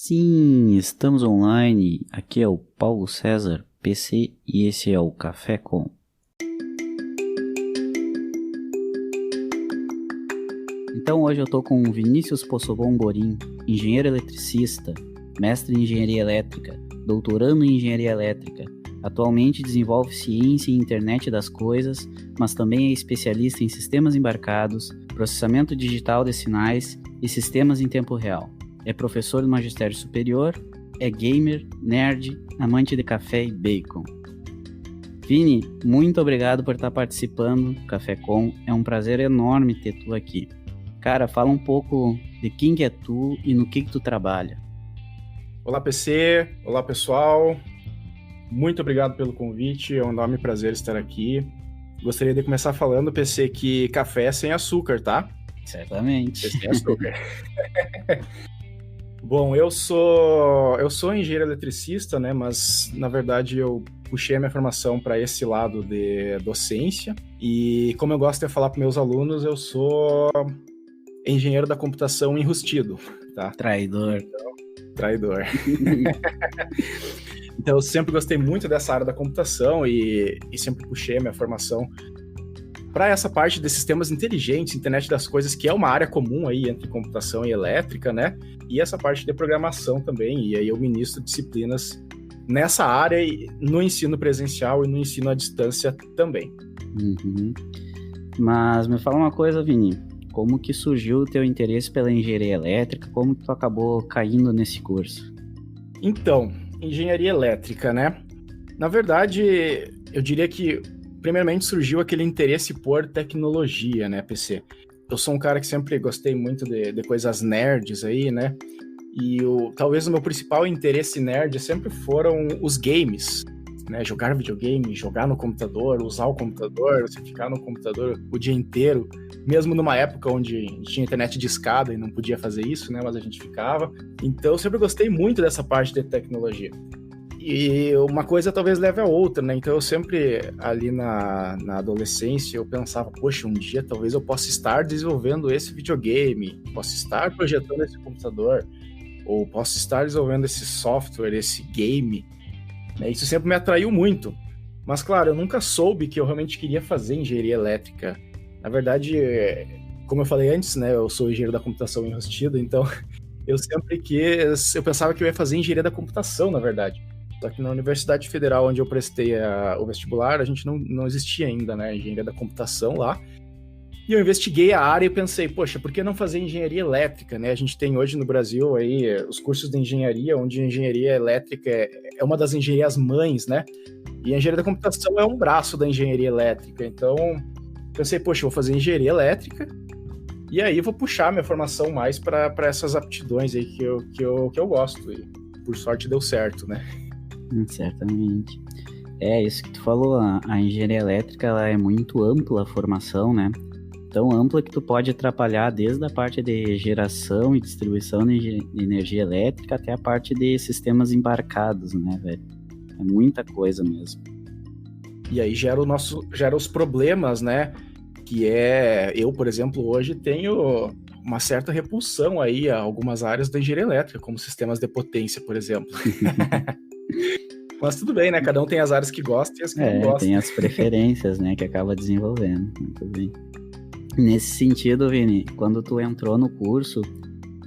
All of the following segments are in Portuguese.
Sim, estamos online. Aqui é o Paulo César, PC, e esse é o Café Com. Então hoje eu tô com o Vinícius Possobon Gorim, engenheiro eletricista, mestre em engenharia elétrica, doutorando em engenharia elétrica. Atualmente desenvolve ciência e internet das coisas, mas também é especialista em sistemas embarcados, processamento digital de sinais e sistemas em tempo real. É professor do magistério superior, é gamer, nerd, amante de café e bacon. Vini, muito obrigado por estar participando do Café Com. É um prazer enorme ter tu aqui. Cara, fala um pouco de quem que é tu e no que tu trabalha. Olá, PC. Olá, pessoal. Muito obrigado pelo convite. É um enorme prazer estar aqui. Gostaria de começar falando, PC, que café é sem açúcar, tá? Certamente. É sem açúcar. Bom, eu sou engenheiro eletricista, né? Mas, na verdade, eu puxei a minha formação para esse lado de docência. E, como eu gosto de falar para meus alunos, eu sou engenheiro da computação enrustido, tá? Traidor. Traidor. Então, eu sempre gostei muito dessa área da computação e sempre puxei a minha formação para essa parte de sistemas inteligentes, internet das coisas, que é uma área comum aí entre computação e elétrica, né? E essa parte de programação também, e aí eu ministro disciplinas nessa área, no ensino presencial e no ensino à distância também. Uhum. Mas me fala uma coisa, Vini, como que surgiu o teu interesse pela engenharia elétrica? Como que tu acabou caindo nesse curso? Então, engenharia elétrica, né? Na verdade, eu diria que primeiramente surgiu aquele interesse por tecnologia, né, PC? Eu sou um cara que sempre gostei muito de coisas nerds aí, né? E talvez o meu principal interesse nerd sempre foram os games, né? Jogar videogame, jogar no computador, usar o computador, você ficar no computador o dia inteiro, mesmo numa época onde tinha internet de escada e não podia fazer isso, né? Mas a gente ficava. Então eu sempre gostei muito dessa parte de tecnologia. E uma coisa talvez leve a outra, né? Então eu sempre, ali na adolescência, eu pensava, poxa, um dia talvez eu possa estar desenvolvendo esse videogame, possa estar projetando esse computador, ou possa estar desenvolvendo esse software, esse game, né? Isso sempre me atraiu muito. Mas, claro, eu nunca soube que eu realmente queria fazer engenharia elétrica. Na verdade, como eu falei antes, né? Eu sou engenheiro da computação enrustido, então eu pensava que eu ia fazer engenharia da computação, na verdade. Só que na Universidade Federal, onde eu prestei o vestibular, a gente não existia ainda, né, engenharia da computação lá. E eu investiguei a área e pensei, poxa, por que não fazer engenharia elétrica, né? A gente tem hoje no Brasil aí os cursos de engenharia, onde a engenharia elétrica é uma das engenharias mães, né? E a engenharia da computação é um braço da engenharia elétrica. Então, pensei, poxa, eu vou fazer engenharia elétrica e aí eu vou puxar minha formação mais para essas aptidões aí que eu gosto. E por sorte deu certo, né? Certamente. É isso que tu falou, a engenharia elétrica ela é muito ampla a formação, né? Tão ampla que tu pode atrapalhar desde a parte de geração e distribuição de energia elétrica até a parte de sistemas embarcados, né, velho? É muita coisa mesmo. E aí gera os problemas, né? Que eu, por exemplo, hoje tenho uma certa repulsão aí a algumas áreas da engenharia elétrica, como sistemas de potência, por exemplo. Mas tudo bem, né? Cada um tem as áreas que gosta e as que não gosta. Tem as preferências, né, que acaba desenvolvendo. Muito bem. Nesse sentido, Vini, quando tu entrou no curso,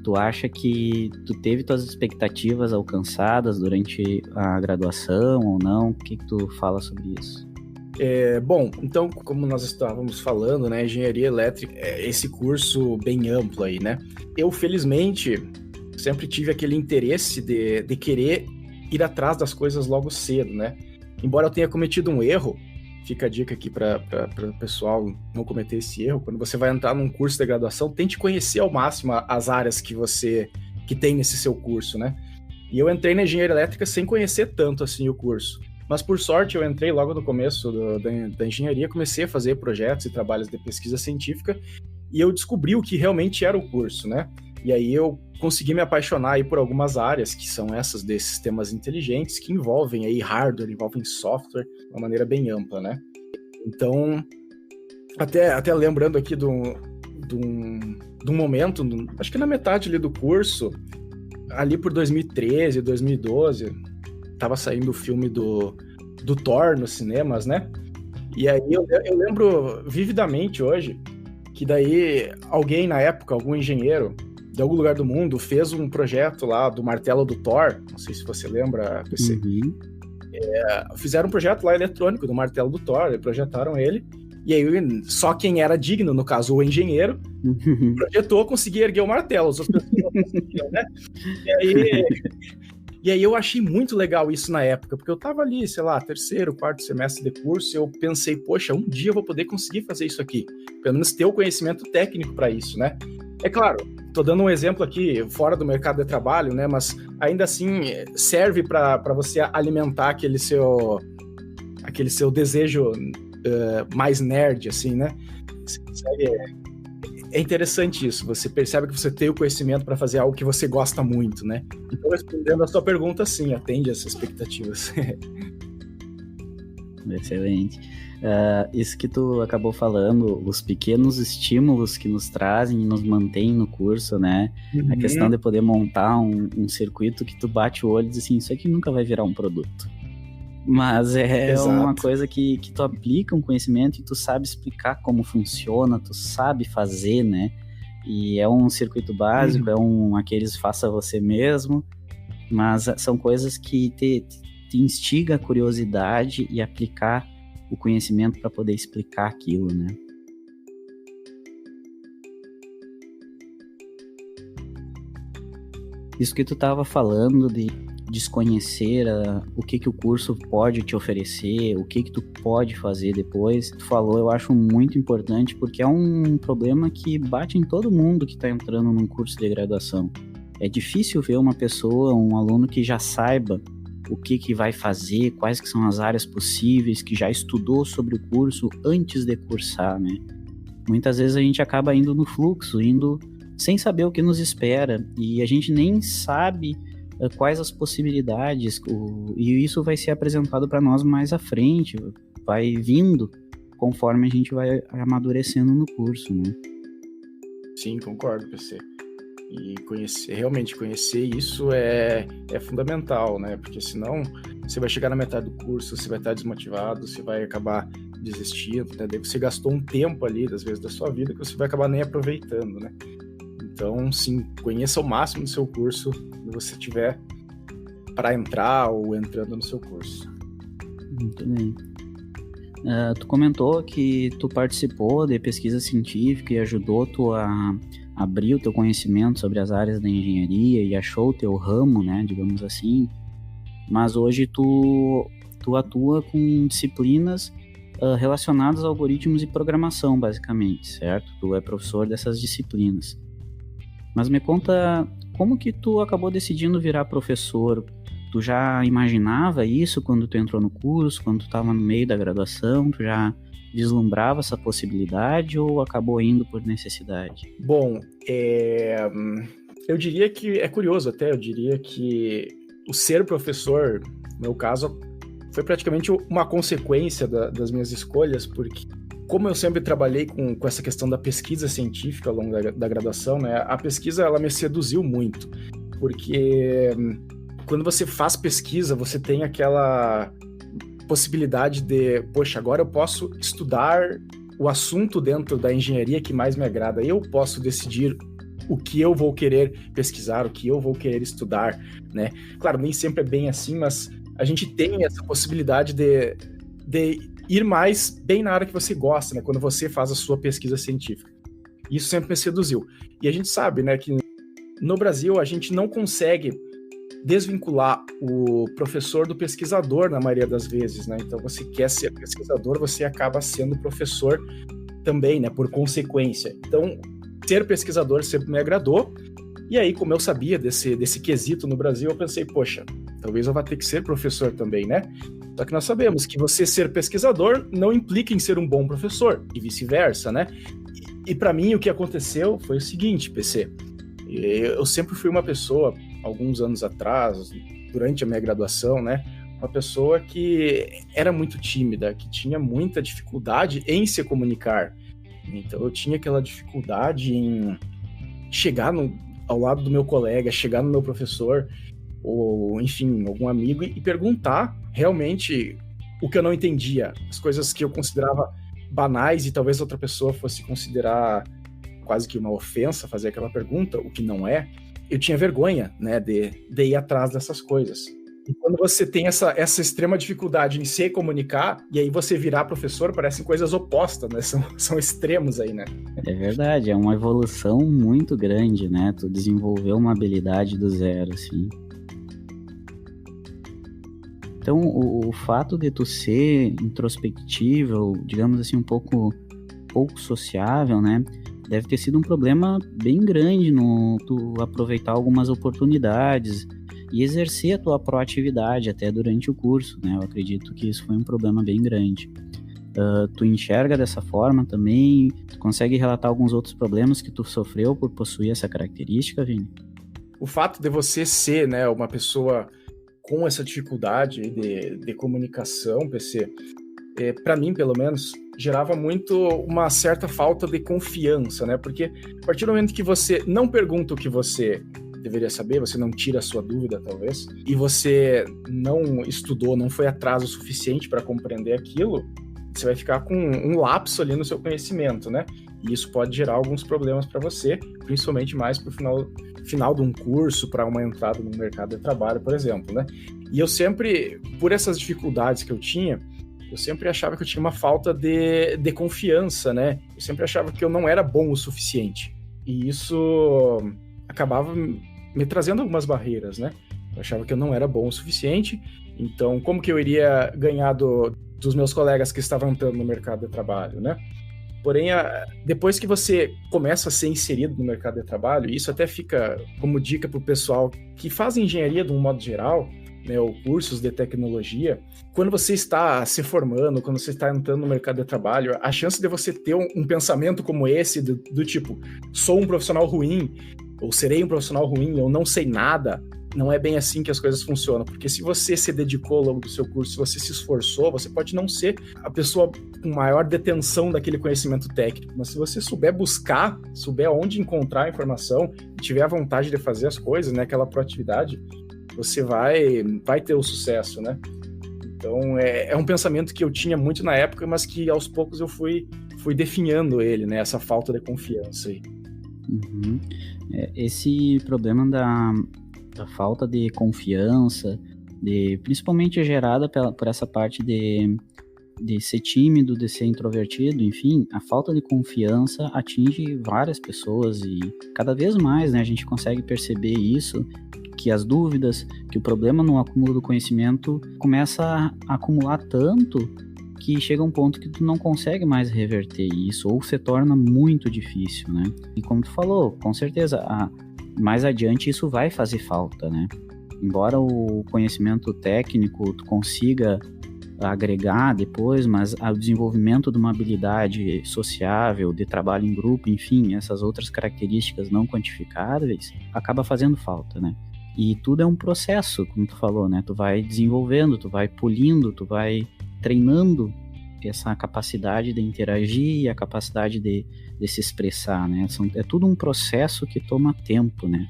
tu acha que tu teve tuas expectativas alcançadas durante a graduação ou não? O que tu fala sobre isso? Bom, então, como nós estávamos falando, né, engenharia elétrica é esse curso bem amplo aí, né? Eu, felizmente, sempre tive aquele interesse de querer ir atrás das coisas logo cedo, né? Embora eu tenha cometido um erro, fica a dica aqui para o pessoal não cometer esse erro, quando você vai entrar num curso de graduação, tente conhecer ao máximo as áreas que tem nesse seu curso, né? E eu entrei na engenharia elétrica sem conhecer tanto assim o curso. Mas, por sorte, eu entrei logo no começo da engenharia, comecei a fazer projetos e trabalhos de pesquisa científica e eu descobri o que realmente era o curso, né? E aí eu consegui me apaixonar aí por algumas áreas, que são essas de sistemas inteligentes, que envolvem aí hardware, envolvem software, de uma maneira bem ampla, né? Então, até lembrando aqui de um momento, acho que na metade ali do curso, ali por 2013, 2012, tava saindo o filme do Thor nos cinemas, né? E aí eu lembro vividamente hoje que daí alguém na época, algum engenheiro de algum lugar do mundo, fez um projeto lá do martelo do Thor, não sei se você lembra, PC. Uhum. Fizeram um projeto lá eletrônico do martelo do Thor, projetaram ele, e aí só quem era digno, no caso o engenheiro, projetou, conseguia erguer o martelo, as outras pessoas não conseguiam, né? E aí eu achei muito legal isso na época, porque eu tava ali, sei lá, 3º, 4º semestre de curso, e eu pensei, poxa, um dia eu vou poder conseguir fazer isso aqui, pelo menos ter o conhecimento técnico para isso, né? É claro, tô dando um exemplo aqui fora do mercado de trabalho, né? Mas ainda assim serve para você alimentar aquele seu desejo mais nerd, assim, né? Você consegue... É interessante isso, você percebe que você tem o conhecimento para fazer algo que você gosta muito, né? Então, respondendo a sua pergunta, sim, atende essas expectativas. Excelente. Isso que tu acabou falando, os pequenos estímulos que nos trazem e nos mantêm no curso, né? Uhum. A questão de poder montar um circuito que tu bate o olho e diz assim, isso aqui nunca vai virar um produto. Mas é Exato. Uma coisa que tu aplica um conhecimento e tu sabe explicar como funciona, tu sabe fazer, né? E é um circuito básico, aqueles faça você mesmo, mas são coisas que te instiga a curiosidade e aplicar o conhecimento para poder explicar aquilo, né? Isso que tu estava falando de desconhecer o que o curso pode te oferecer, o que tu pode fazer depois, tu falou, eu acho muito importante, porque é um problema que bate em todo mundo que está entrando num curso de graduação. É difícil ver uma pessoa, um aluno que já saiba o que vai fazer, quais que são as áreas possíveis, que já estudou sobre o curso antes de cursar, né? Muitas vezes a gente acaba indo no fluxo, indo sem saber o que nos espera, e a gente nem sabe quais as possibilidades, e isso vai ser apresentado para nós mais à frente, vai vindo conforme a gente vai amadurecendo no curso, né? Sim, concordo, PC. E realmente conhecer isso é fundamental, né? Porque senão você vai chegar na metade do curso, você vai estar desmotivado, você vai acabar desistindo, né? Daí você gastou um tempo ali, às vezes, da sua vida que você vai acabar nem aproveitando, né? Então, sim, conheça o máximo do seu curso que você tiver para entrar ou entrando no seu curso. Muito bem. Tu comentou que tu participou de pesquisa científica e ajudou tu a abrir o teu conhecimento sobre as áreas da engenharia e achou o teu ramo, né, digamos assim. Mas hoje tu atua com disciplinas relacionadas a algoritmos e programação, basicamente, certo? Tu é professor dessas disciplinas. Mas me conta, como que tu acabou decidindo virar professor? Tu já imaginava isso quando tu entrou no curso, quando tu estava no meio da graduação? Tu já vislumbrava essa possibilidade ou acabou indo por necessidade? Bom, eu diria que é curioso até, eu diria que o ser professor, no meu caso, foi praticamente uma consequência das minhas escolhas, porque como eu sempre trabalhei com essa questão da pesquisa científica ao longo da graduação, né, a pesquisa ela me seduziu muito, porque quando você faz pesquisa, você tem aquela possibilidade de, poxa, agora eu posso estudar o assunto dentro da engenharia que mais me agrada, eu posso decidir o que eu vou querer pesquisar, o que eu vou querer estudar, né? Claro, nem sempre é bem assim, mas a gente tem essa possibilidade de ir mais bem na área que você gosta, né? Quando você faz a sua pesquisa científica. Isso sempre me seduziu. E a gente sabe, né, que no Brasil a gente não consegue desvincular o professor do pesquisador na maioria das vezes, né? Então você quer ser pesquisador, você acaba sendo professor também, né? Por consequência. Então, ser pesquisador sempre me agradou. E aí, como eu sabia desse quesito no Brasil, eu pensei, poxa, talvez eu vá ter que ser professor também, né? Só que nós sabemos que você ser pesquisador não implica em ser um bom professor, e vice-versa, né? E para mim, o que aconteceu foi o seguinte, PC. Eu sempre fui uma pessoa, alguns anos atrás, durante a minha graduação, né? Uma pessoa que era muito tímida, que tinha muita dificuldade em se comunicar. Então, eu tinha aquela dificuldade em chegar ao lado do meu colega, chegar no meu professor, ou enfim, algum amigo, e perguntar realmente o que eu não entendia, as coisas que eu considerava banais e talvez outra pessoa fosse considerar quase que uma ofensa fazer aquela pergunta, o que não é. Eu tinha vergonha, né, de ir atrás dessas coisas. E quando você tem essa extrema dificuldade em se comunicar, e aí você virar professor, parecem coisas opostas, né? São extremos aí, né? É verdade, é uma evolução muito grande, né? Tu desenvolveu uma habilidade do zero, assim. Então, o fato de tu ser introspectivo, digamos assim, um pouco sociável, né? Deve ter sido um problema bem grande no tu aproveitar algumas oportunidades e exercer a tua proatividade até durante o curso, né? Eu acredito que isso foi um problema bem grande. Tu enxerga dessa forma também? Tu consegue relatar alguns outros problemas que tu sofreu por possuir essa característica, Vini? O fato de você ser, né, uma pessoa com essa dificuldade de comunicação, PC, para mim, pelo menos, gerava muito uma certa falta de confiança, né? Porque a partir do momento que você não pergunta o que você deveria saber, você não tira a sua dúvida, talvez, e você não estudou, não foi atrás o suficiente para compreender aquilo, você vai ficar com um lapso ali no seu conhecimento, né? E isso pode gerar alguns problemas para você, principalmente mais para o final de um curso, para uma entrada no mercado de trabalho, por exemplo, né? E eu sempre, por essas dificuldades que eu tinha, eu sempre achava que eu tinha uma falta de confiança, né? Eu sempre achava que eu não era bom o suficiente. E isso acabava me trazendo algumas barreiras, né? Eu achava que eu não era bom o suficiente, então como que eu iria ganhar dos meus colegas que estavam entrando no mercado de trabalho, né? Porém, depois que você começa a ser inserido no mercado de trabalho, isso até fica como dica para o pessoal que faz engenharia de um modo geral, né, ou cursos de tecnologia, quando você está se formando, quando você está entrando no mercado de trabalho, a chance de você ter um pensamento como esse, do tipo, sou um profissional ruim, ou serei um profissional ruim, eu não sei nada, não é bem assim que as coisas funcionam, porque se você se dedicou ao longo do seu curso, se você se esforçou, você pode não ser a pessoa com maior detenção daquele conhecimento técnico, mas se você souber buscar, souber onde encontrar a informação, e tiver a vontade de fazer as coisas, né, aquela proatividade, você vai ter o sucesso, né? Então, é um pensamento que eu tinha muito na época, mas que aos poucos eu fui definhando ele, né? Essa falta de confiança aí. Uhum. Esse problema da falta de confiança, principalmente gerada por essa parte de ser tímido, de ser introvertido, enfim, a falta de confiança atinge várias pessoas e cada vez mais, né, a gente consegue perceber isso, que as dúvidas, que o problema no acúmulo do conhecimento começa a acumular tanto que chega um ponto que tu não consegue mais reverter isso, ou se torna muito difícil, né? E como tu falou, com certeza, mais adiante isso vai fazer falta, né? Embora o conhecimento técnico tu consiga agregar depois, mas o desenvolvimento de uma habilidade sociável, de trabalho em grupo, enfim, essas outras características não quantificáveis, acaba fazendo falta, né? E tudo é um processo, como tu falou, né? Tu vai desenvolvendo, tu vai polindo, tu vai treinando essa capacidade de interagir e a capacidade de se expressar, né? É tudo um processo que toma tempo, né?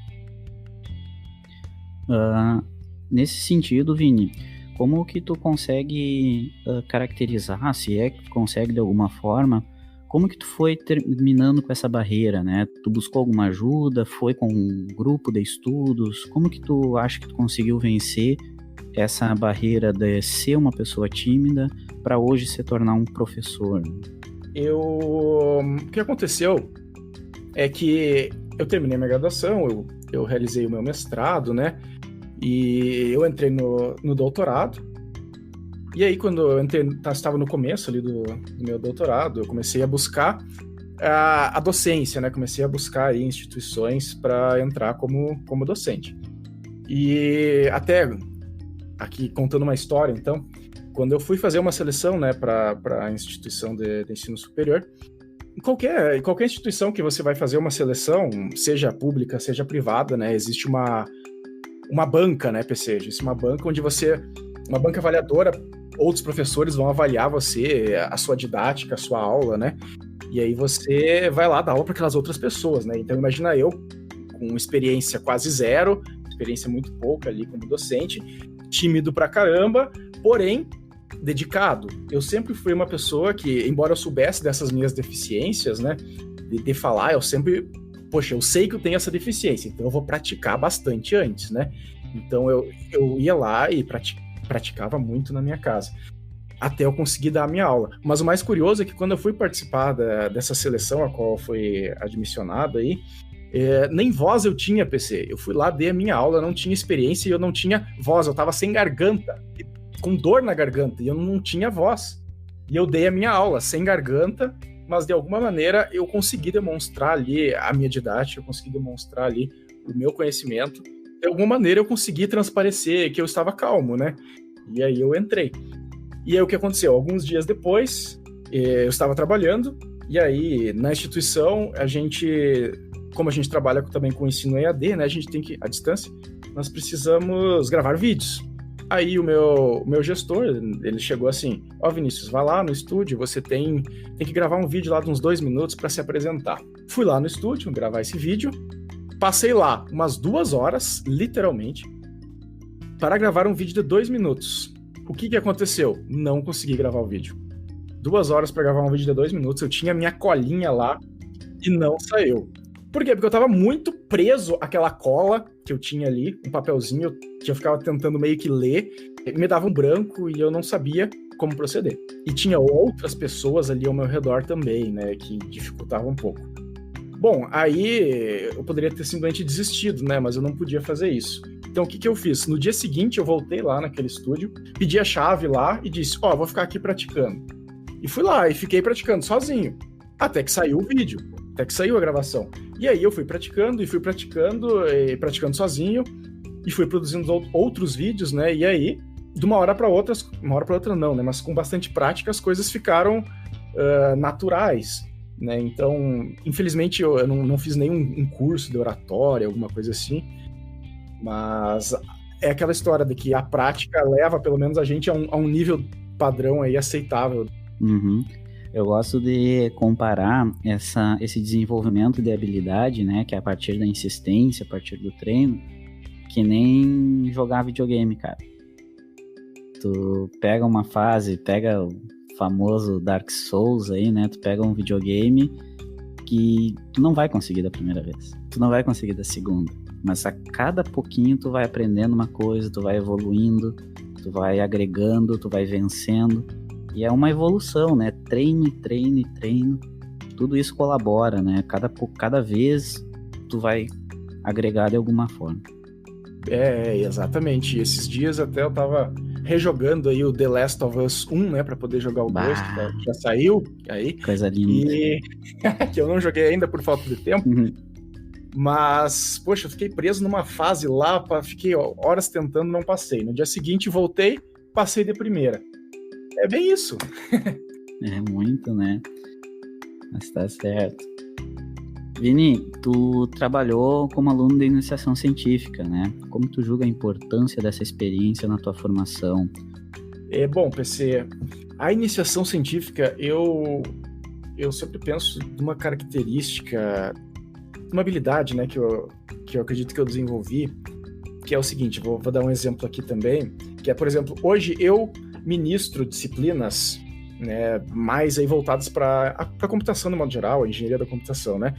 Nesse sentido, Vini, como que tu consegue caracterizar, se é que tu consegue de alguma forma, como que tu foi terminando com essa barreira, né? Tu buscou alguma ajuda, foi com um grupo de estudos? Como que tu acha que tu conseguiu vencer essa barreira de ser uma pessoa tímida para hoje se tornar um professor? O que aconteceu é que eu terminei minha graduação, eu realizei o meu mestrado, né? E eu entrei no doutorado. E aí, quando eu estava no começo ali do meu doutorado, eu comecei a buscar a docência, né? Comecei a buscar aí instituições para entrar como docente. E até aqui contando uma história, então, quando eu fui fazer uma seleção, né, para a instituição de ensino superior, em qualquer instituição que você vai fazer uma seleção, seja pública, seja privada, né, existe uma banca, né, PC? Existe uma banca onde uma banca avaliadora, outros professores vão avaliar você, a sua didática, a sua aula, né? E aí você vai lá dar aula para aquelas outras pessoas, né? Então imagina eu, com experiência quase zero, experiência muito pouca ali como docente, tímido pra caramba, porém dedicado. Eu sempre fui uma pessoa que, embora eu soubesse dessas minhas deficiências, né, de falar, eu sempre, poxa, eu sei que eu tenho essa deficiência, então eu vou praticar bastante antes, né? Então eu ia lá e praticava muito na minha casa, até eu conseguir dar a minha aula. Mas o mais curioso é que quando eu fui participar dessa seleção a qual eu fui admissionado aí, nem voz eu tinha, PC. Eu fui lá, dei a minha aula, não tinha experiência e eu não tinha voz, eu tava sem garganta, com dor na garganta, e eu não tinha voz. E eu dei a minha aula sem garganta, mas de alguma maneira eu consegui demonstrar ali a minha didática, eu consegui demonstrar ali o meu conhecimento. De alguma maneira eu consegui transparecer que eu estava calmo, né? E aí eu entrei. E aí o que aconteceu? Alguns dias depois, eu estava trabalhando, e aí na instituição, como a gente trabalha também com ensino EAD, né? A gente tem que, à distância, nós precisamos gravar vídeos. Aí o meu gestor, ele chegou assim, Vinícius, vai lá no estúdio, você tem que gravar um vídeo lá de uns 2 minutos para se apresentar. Fui lá no estúdio gravar esse vídeo, passei lá umas 2 horas, literalmente, para gravar um vídeo de 2 minutos. O que aconteceu? Não consegui gravar o vídeo. 2 horas para gravar um vídeo de 2 minutos, eu tinha minha colinha lá e não saiu. Por quê? Porque eu tava muito preso àquela cola que eu tinha ali, um papelzinho que eu ficava tentando meio que ler, me dava um branco e eu não sabia como proceder. E tinha outras pessoas ali ao meu redor também, né, que dificultavam um pouco. Bom, aí eu poderia ter simplesmente desistido, né, mas eu não podia fazer isso. Então o que eu fiz? No dia seguinte eu voltei lá naquele estúdio, pedi a chave lá e disse, vou ficar aqui praticando. E fui lá e fiquei praticando sozinho, até que saiu o vídeo. Até que saiu a gravação. E aí eu fui praticando sozinho, e fui produzindo outros vídeos, né? E aí, de uma hora para outra não, né? Mas com bastante prática, as coisas ficaram naturais, né? Então, infelizmente, eu não fiz nenhum curso de oratória, alguma coisa assim, mas é aquela história de que a prática leva, pelo menos, a gente a um nível padrão aí aceitável. Uhum. Eu gosto de comparar esse desenvolvimento de habilidade, né, que é a partir da insistência, a partir do treino, que nem jogar videogame, cara. Tu pega uma fase, pega o famoso Dark Souls aí, né, tu pega um videogame que tu não vai conseguir da primeira vez, tu não vai conseguir da segunda, mas a cada pouquinho tu vai aprendendo uma coisa, tu vai evoluindo, tu vai agregando, tu vai vencendo. E é uma evolução, né? Treino, tudo isso colabora, né? Cada vez tu vai agregar de alguma forma. Exatamente. Esses dias até eu tava rejogando aí o The Last of Us 1, né? Pra poder jogar o 2, que já saiu aí. Coisa linda. E que eu não joguei ainda por falta de tempo. Uhum. Mas, poxa, eu fiquei preso numa fase lá, fiquei horas tentando, não passei. No dia seguinte voltei, passei de primeira. É bem isso. É muito, né? Mas tá certo. Vini, tu trabalhou como aluno de iniciação científica, né? Como tu julga a importância dessa experiência na tua formação? Bom, PC, a iniciação científica, eu sempre penso de uma característica, uma habilidade, né, que eu acredito que eu desenvolvi, que é o seguinte, vou dar um exemplo aqui também, que é, por exemplo, hoje eu ministro disciplinas, né, mais aí voltadas para a computação no modo geral, a engenharia da computação, né?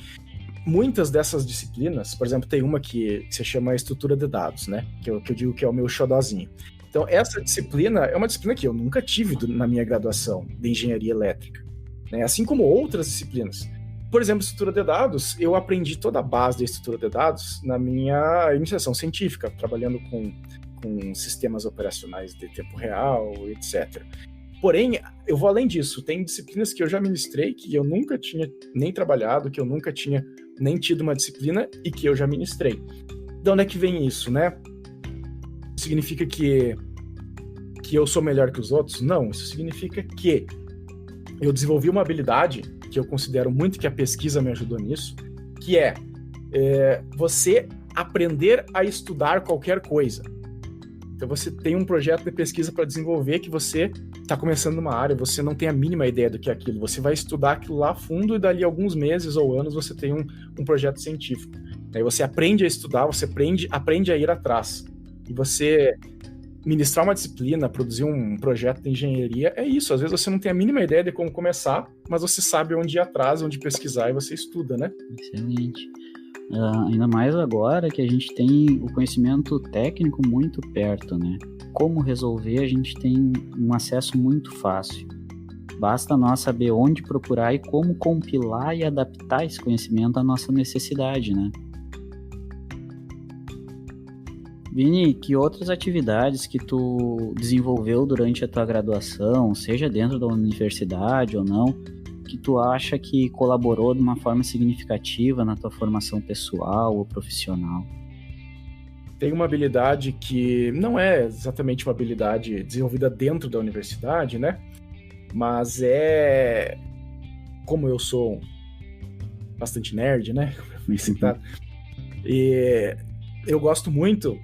Muitas dessas disciplinas, por exemplo, tem uma que se chama estrutura de dados, né? Que eu digo que é o meu xodozinho. Então, essa disciplina é uma disciplina que eu nunca tive na minha graduação de engenharia elétrica, né? Assim como outras disciplinas. Por exemplo, estrutura de dados, eu aprendi toda a base da estrutura de dados na minha iniciação científica, trabalhando com sistemas operacionais de tempo real, etc. Porém, eu vou além disso. Tem disciplinas que eu já ministrei, que eu nunca tinha nem trabalhado, que eu nunca tinha nem tido uma disciplina e que eu já ministrei. De onde é que vem isso, né? Significa que eu sou melhor que os outros? Não, isso significa que eu desenvolvi uma habilidade que eu considero muito que a pesquisa me ajudou nisso, que é você aprender a estudar qualquer coisa. Então você tem um projeto de pesquisa para desenvolver que você está começando numa área, você não tem a mínima ideia do que é aquilo, você vai estudar aquilo lá a fundo e dali a alguns meses ou anos você tem um projeto científico. Aí você aprende a estudar, você aprende a ir atrás. E você ministrar uma disciplina, produzir um projeto de engenharia, é isso. Às vezes você não tem a mínima ideia de como começar, mas você sabe onde ir atrás, onde pesquisar e você estuda, né? Excelente. Ainda mais agora que a gente tem o conhecimento técnico muito perto, né? Como resolver, a gente tem um acesso muito fácil. Basta nós saber onde procurar e como compilar e adaptar esse conhecimento à nossa necessidade, né? Vini, que outras atividades que tu desenvolveu durante a tua graduação, seja dentro da universidade ou não, que tu acha que colaborou de uma forma significativa na tua formação pessoal ou profissional? Tem uma habilidade que não é exatamente uma habilidade desenvolvida dentro da universidade, né? Mas como eu sou bastante nerd, né? Como eu fui citado. E eu gosto muito.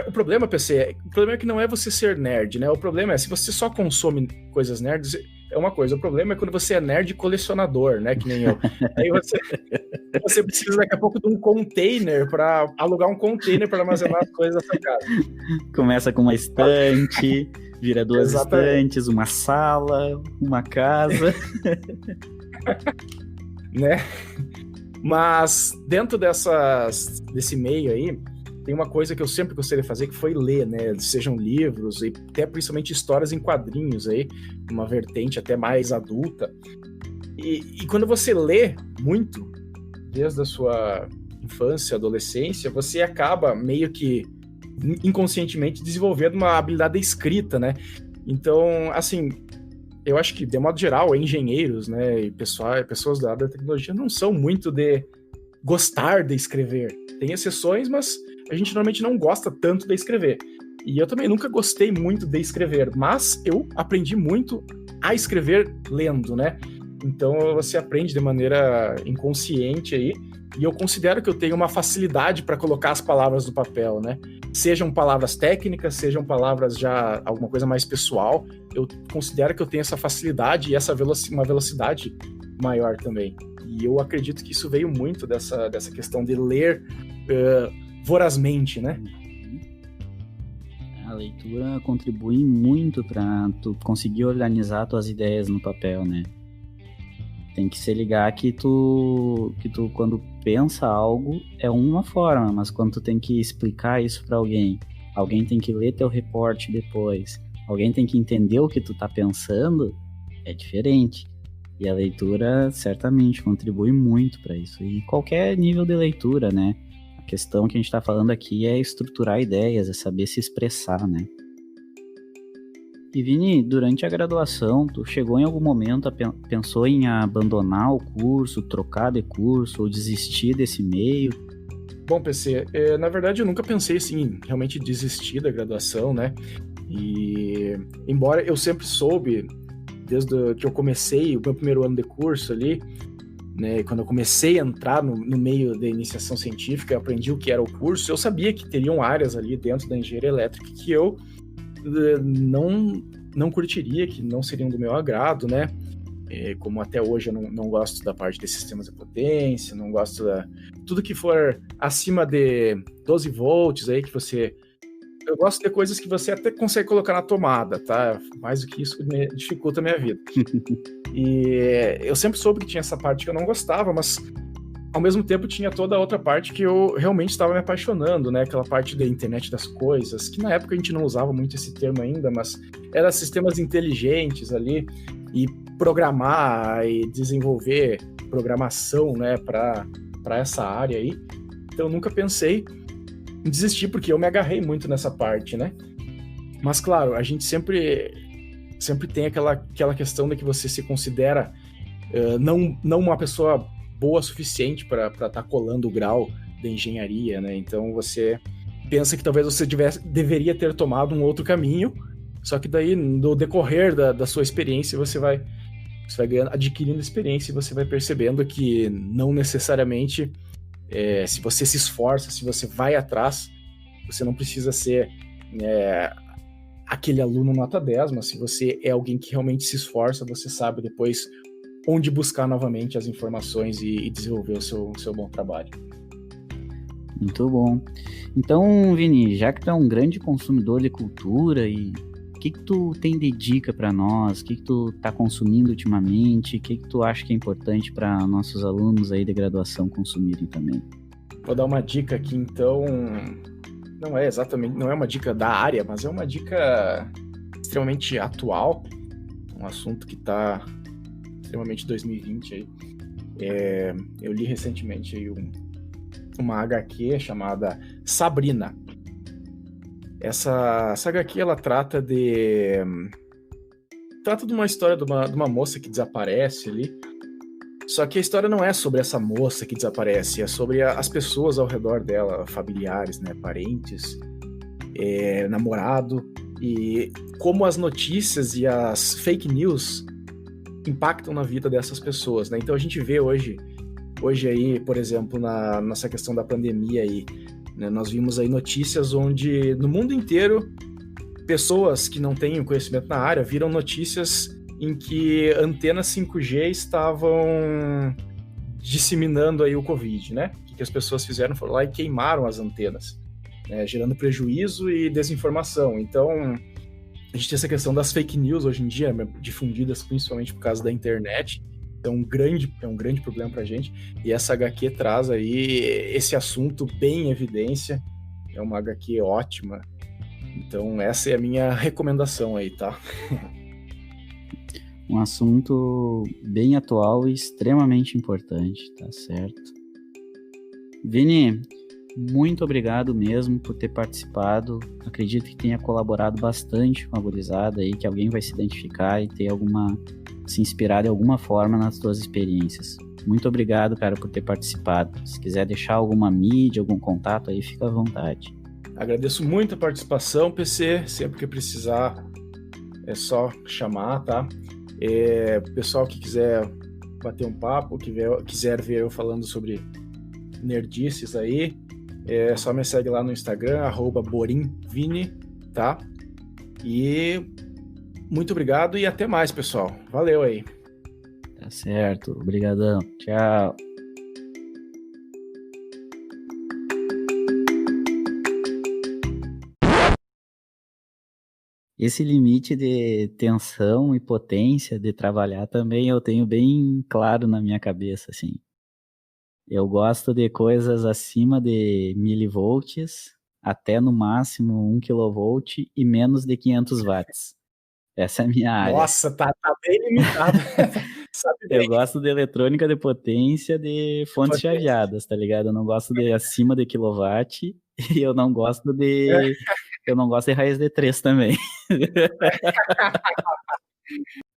O problema, PC, o problema é que não é você ser nerd, né? O problema é se você só consome coisas nerds, é uma coisa. O problema é quando você é nerd colecionador, né? Que nem eu. Aí você precisa daqui a pouco de um container para alugar um container para armazenar as coisas da sua casa. Começa com uma estante, vira duas estantes, uma sala, uma casa. Né? Mas dentro desse meio aí, tem uma coisa que eu sempre gostei de fazer, que foi ler, né? Sejam livros, e até principalmente histórias em quadrinhos aí, uma vertente até mais adulta. E quando você lê muito, desde a sua infância, adolescência, você acaba meio que inconscientemente desenvolvendo uma habilidade de escrita, né? Então, assim, eu acho que, de modo geral, engenheiros, né, e pessoas da área da tecnologia não são muito de gostar de escrever. Tem exceções, mas a gente normalmente não gosta tanto de escrever. E eu também nunca gostei muito de escrever, mas eu aprendi muito a escrever lendo, né? Então você aprende de maneira inconsciente aí, e eu considero que eu tenho uma facilidade para colocar as palavras no papel, né? Sejam palavras técnicas, sejam palavras já alguma coisa mais pessoal, eu considero que eu tenho essa facilidade e uma velocidade maior também. E eu acredito que isso veio muito dessa questão de ler vorazmente, né? A leitura contribui muito para tu conseguir organizar tuas ideias no papel, né? Tem que se ligar que tu quando pensa algo é uma forma, mas quando tu tem que explicar isso para alguém tem que ler teu reporte depois, alguém tem que entender o que tu tá pensando, é diferente. E a leitura certamente contribui muito para isso. E qualquer nível de leitura, né? A questão que a gente está falando aqui é estruturar ideias, é saber se expressar, né? E Vini, durante a graduação, tu chegou em algum momento, pensou em abandonar o curso, trocar de curso ou desistir desse meio? Bom, PC, na verdade eu nunca pensei assim, em realmente desistir da graduação, né? E embora eu sempre soube, desde que eu comecei o meu primeiro ano de curso ali, né, quando eu comecei a entrar no meio da iniciação científica, eu aprendi o que era o curso, eu sabia que teriam áreas ali dentro da engenharia elétrica que eu não curtiria, que não seriam do meu agrado, né? Como até hoje eu não gosto da parte de sistemas de potência, não gosto tudo que for acima de 12 volts aí, que você... Eu gosto de coisas que você até consegue colocar na tomada, tá? Mais do que isso dificulta a minha vida. E eu sempre soube que tinha essa parte que eu não gostava, mas ao mesmo tempo tinha toda a outra parte que eu realmente estava me apaixonando, né? Aquela parte da internet das coisas, que na época a gente não usava muito esse termo ainda, mas era sistemas inteligentes ali, e programar e desenvolver programação, né, para essa área aí. Então eu nunca pensei em desistir, porque eu me agarrei muito nessa parte, né? Mas claro, a gente sempre tem aquela questão de que você se considera não uma pessoa boa o suficiente para estar colando o grau de engenharia, né? Então você pensa que talvez você deveria ter tomado um outro caminho, só que daí no decorrer da sua experiência você vai adquirindo experiência e você vai percebendo que não necessariamente se você se esforça, se você vai atrás, você não precisa ser aquele aluno nota 10, mas se você é alguém que realmente se esforça, você sabe depois onde buscar novamente as informações e desenvolver o seu bom trabalho. Muito bom. Então, Vini, já que tu é um grande consumidor de cultura e o que tu tem de dica para nós? O que tu tá consumindo ultimamente? O que tu acha que é importante para nossos alunos aí de graduação consumirem também? Vou dar uma dica aqui, então. Não é uma dica da área, mas é uma dica extremamente atual, um assunto que está extremamente 2020 aí. Eu li recentemente aí uma HQ chamada Sabrina. Essa HQ ela trata de uma história de uma moça que desaparece ali. Só que a história não é sobre essa moça que desaparece, é sobre as pessoas ao redor dela, familiares, né, parentes, namorado, e como as notícias e as fake news impactam na vida dessas pessoas, né? Então a gente vê hoje aí, por exemplo, nessa questão da pandemia aí, né, nós vimos aí notícias onde no mundo inteiro pessoas que não têm conhecimento na área viram notícias em que antenas 5G estavam disseminando aí o Covid, né? O que as pessoas fizeram? Foram lá e queimaram as antenas, né? Gerando prejuízo e desinformação. Então, a gente tem essa questão das fake news hoje em dia, difundidas principalmente por causa da internet. É um grande problema pra gente. E essa HQ traz aí esse assunto bem em evidência. É uma HQ ótima. Então, essa é a minha recomendação aí, tá? Um assunto bem atual e extremamente importante, tá certo? Vini, muito obrigado mesmo por ter participado. Acredito que tenha colaborado bastante com a gurizada aí, que alguém vai se identificar e ter se inspirar de alguma forma nas tuas experiências. Muito obrigado, cara, por ter participado. Se quiser deixar alguma mídia, algum contato aí, fica à vontade. Agradeço muito a participação, PC. Sempre que precisar, é só chamar, tá? Pessoal que quiser bater um papo, quiser ver eu falando sobre nerdices aí, só me segue lá no Instagram, @borimvini, tá? E muito obrigado e até mais, pessoal. Valeu aí. Tá certo. Obrigadão. Tchau. Esse limite de tensão e potência de trabalhar também eu tenho bem claro na minha cabeça, assim. Eu gosto de coisas acima de milivolts, até no máximo 1 kV e menos de 500 watts. Essa é a minha área. Nossa, tá bem limitado. Sabe Eu bem. gosto de eletrônica de potência de fontes chaveadas, tá ligado? Eu não gosto de acima de quilowatt e eu não gosto de raiz de 3 também.